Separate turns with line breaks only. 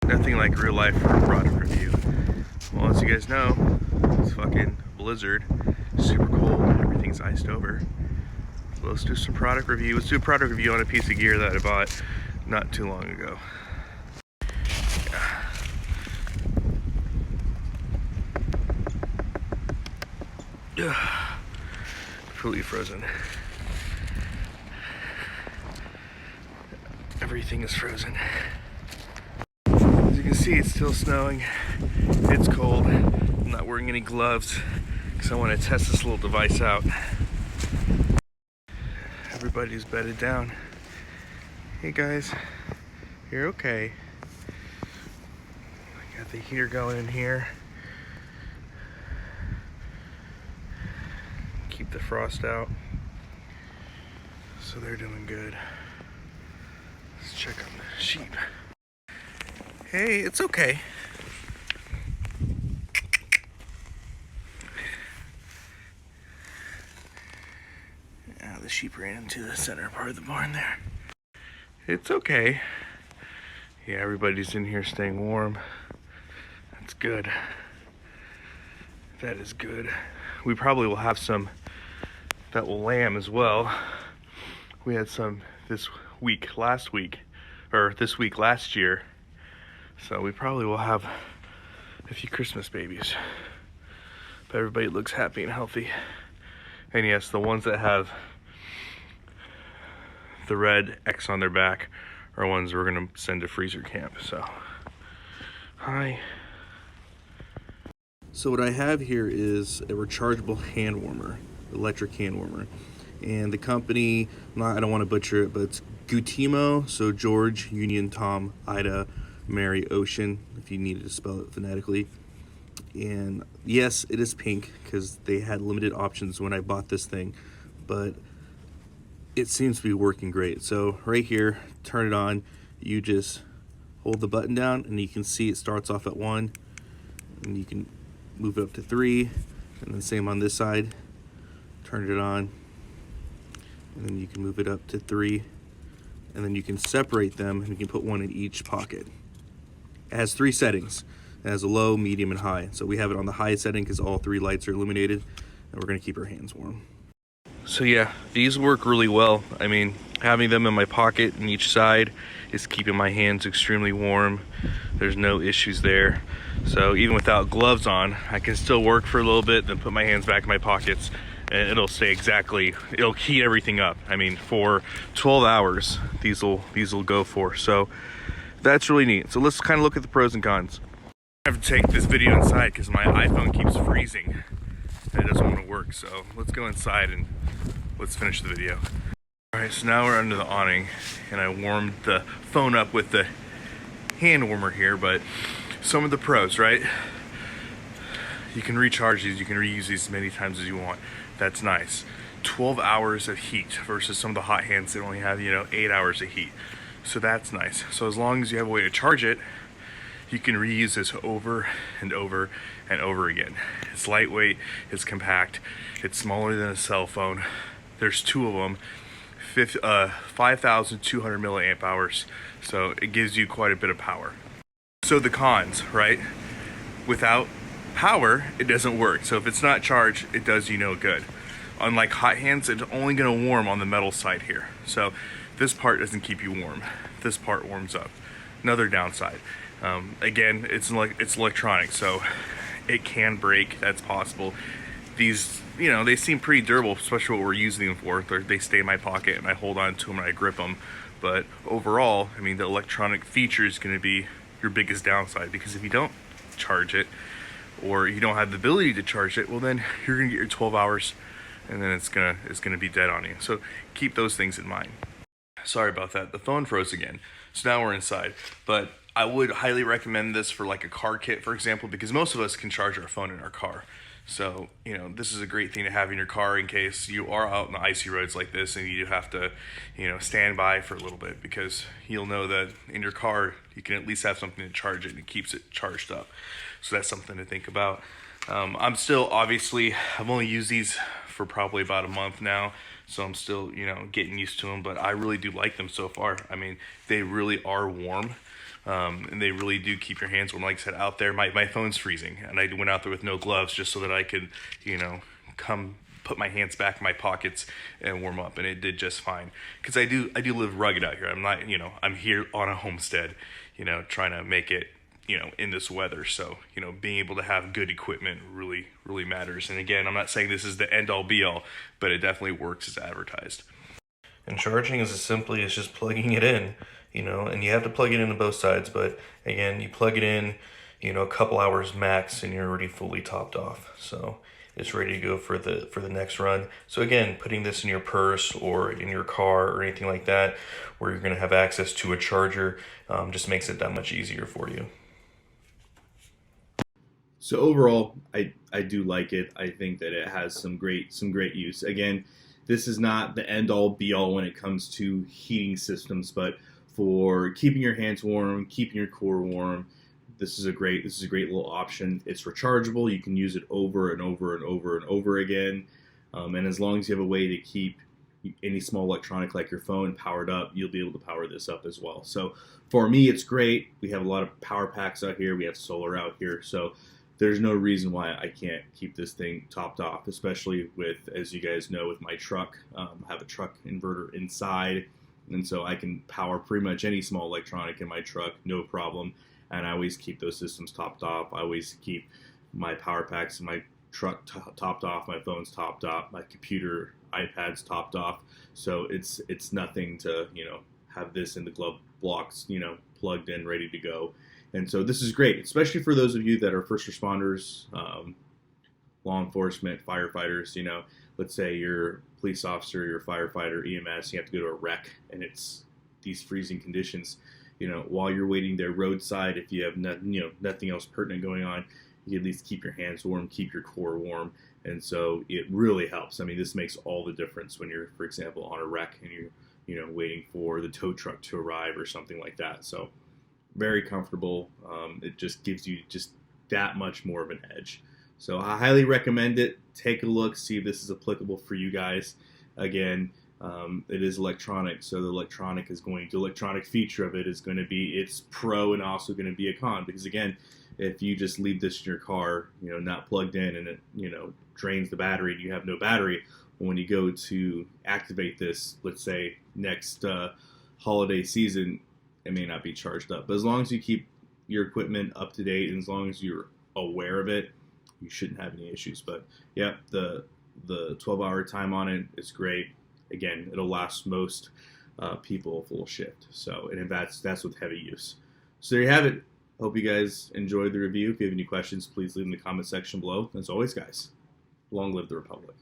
Nothing like real life product review. Well, as you guys know, it's fucking blizzard, super cold, everything's iced over. So let's do some product review. Let's do a product review on a piece of gear that I bought not too long ago. Completely frozen. Everything is frozen. As you can see, it's still snowing. It's cold. I'm not wearing any gloves because I want to test this little device out. Everybody's bedded down. Hey guys, you're okay. I got the heater going in here. Keep the frost out. So they're doing good. Let's check on the sheep. Hey, it's okay. Yeah, the sheep ran into the center part of the barn there. It's okay. Yeah, everybody's in here staying warm. That's good. That is good. We probably will have some that will lamb as well. We had some this week last year. So we probably will have a few Christmas babies. But everybody looks happy and healthy. And yes, the ones that have the red X on their back are ones we're gonna send to freezer camp. So, hi. So what I have here is a rechargeable hand warmer, electric hand warmer. And the company, I don't want to butcher it, but it's GUTIMO, so George, Union, Tom, Ida, Mary, Ocean, if you needed to spell it phonetically. And yes, it is pink because they had limited options when I bought this thing, but it seems to be working great. So right here, turn it on, you just hold the button down and you can see it starts off at 1, and you can move it up to 3, and then same on this side, turn it on, and then you can move it up to 3, and then you can separate them and you can put one in each pocket. It has 3 settings. It has a low, medium, and high. So we have it on the high setting because all 3 lights are illuminated, and we're gonna keep our hands warm. So yeah, these work really well. I mean, having them in my pocket on each side is keeping my hands extremely warm. There's no issues there. So even without gloves on, I can still work for a little bit, then put my hands back in my pockets, and it'll heat everything up. I mean, for 12 hours, these will go for. So that's really neat. So let's kind of look at the pros and cons. I have to take this video inside because my iPhone keeps freezing and it doesn't want to work. So let's go inside and let's finish the video. All right, so now we're under the awning and I warmed the phone up with the hand warmer here, but some of the pros, right? You can recharge these, you can reuse these as many times as you want. That's nice. 12 hours of heat versus some of the hot hands that only have, 8 hours of heat. So that's nice. So as long as you have a way to charge it, you can reuse this over and over and over again. It's lightweight, it's compact, it's smaller than a cell phone. There's 2 of them, 5,200 milliamp hours. So it gives you quite a bit of power. So the cons, right? Without power, it doesn't work. So if it's not charged, it does you no good. Unlike hot hands, it's only gonna warm on the metal side here. So this part doesn't keep you warm. This part warms up. Another downside. Again, it's electronic, so it can break. That's possible. These, they seem pretty durable, especially what we're using them for. They stay in my pocket and I hold on to them and I grip them. But overall, I mean, the electronic feature is going to be your biggest downside, because if you don't charge it or you don't have the ability to charge it, well then you're going to get your 12 hours and then it's gonna be dead on you. So keep those things in mind. Sorry about that. The phone froze again. So now we're inside. But I would highly recommend this for like a car kit, for example, because most of us can charge our phone in our car. So, this is a great thing to have in your car in case you are out on the icy roads like this and you have to, stand by for a little bit, because you'll know that in your car, you can at least have something to charge it and it keeps it charged up. So that's something to think about. I'm still, obviously, I've only used these for probably about a month now. So I'm still, getting used to them, but I really do like them so far. I mean, they really are warm. and they really do keep your hands warm. Like I said, out there, my phone's freezing, and I went out there with no gloves just so that I could, come put my hands back in my pockets and warm up, and it did just fine. Because I do live rugged out here. I'm not, I'm here on a homestead, trying to make it, in this weather. So, being able to have good equipment really matters. And again, I'm not saying this is the end all be all, but it definitely works as advertised. And charging is as simply as just plugging it in, and you have to plug it into both sides. But again, you plug it in, a couple hours max, and you're already fully topped off. So it's ready to go for the next run. So again, putting this in your purse or in your car or anything like that, where you're going to have access to a charger, just makes it that much easier for you.
So overall, I do like it. I think that it has some great use. Again, this is not the end all be all when it comes to heating systems, but for keeping your hands warm, keeping your core warm, this is a great little option. It's rechargeable. You can use it over and over and over and over again. And as long as you have a way to keep any small electronic like your phone powered up, you'll be able to power this up as well. So for me, it's great. We have a lot of power packs out here. We have solar out here. So there's no reason why I can't keep this thing topped off, especially with, as you guys know, with my truck. I have a truck inverter inside, and so I can power pretty much any small electronic in my truck, no problem. And I always keep those systems topped off. I always keep my power packs in my truck topped off, my phone's topped off, my computer, iPad's topped off. So it's nothing to, have this in the glove box, plugged in, ready to go. And so this is great, especially for those of you that are first responders, law enforcement, firefighters. Let's say you're a police officer, you're a firefighter, EMS, you have to go to a wreck, and it's these freezing conditions. While you're waiting there roadside, if you have nothing else pertinent going on, you can at least keep your hands warm, keep your core warm. And so it really helps. I mean, this makes all the difference when you're, for example, on a wreck and you're waiting for the tow truck to arrive or something like that. So very comfortable. It just gives you just that much more of an edge. So I highly recommend it. Take a look, see if this is applicable for you guys. Again, it is electronic, so the electronic feature of it is going to be its pro and also going to be a con. Because again, if you just leave this in your car, not plugged in, and it, drains the battery, and you have no battery, when you go to activate this, let's say next holiday season, it may not be charged up. But as long as you keep your equipment up to date, and as long as you're aware of it, you shouldn't have any issues. But yeah, the 12-hour time on it is great. Again, it'll last most people a full shift. So, and that's with heavy use. So there you have it. Hope you guys enjoyed the review. If you have any questions, please leave them in the comment section below. As always, guys, long live the Republic.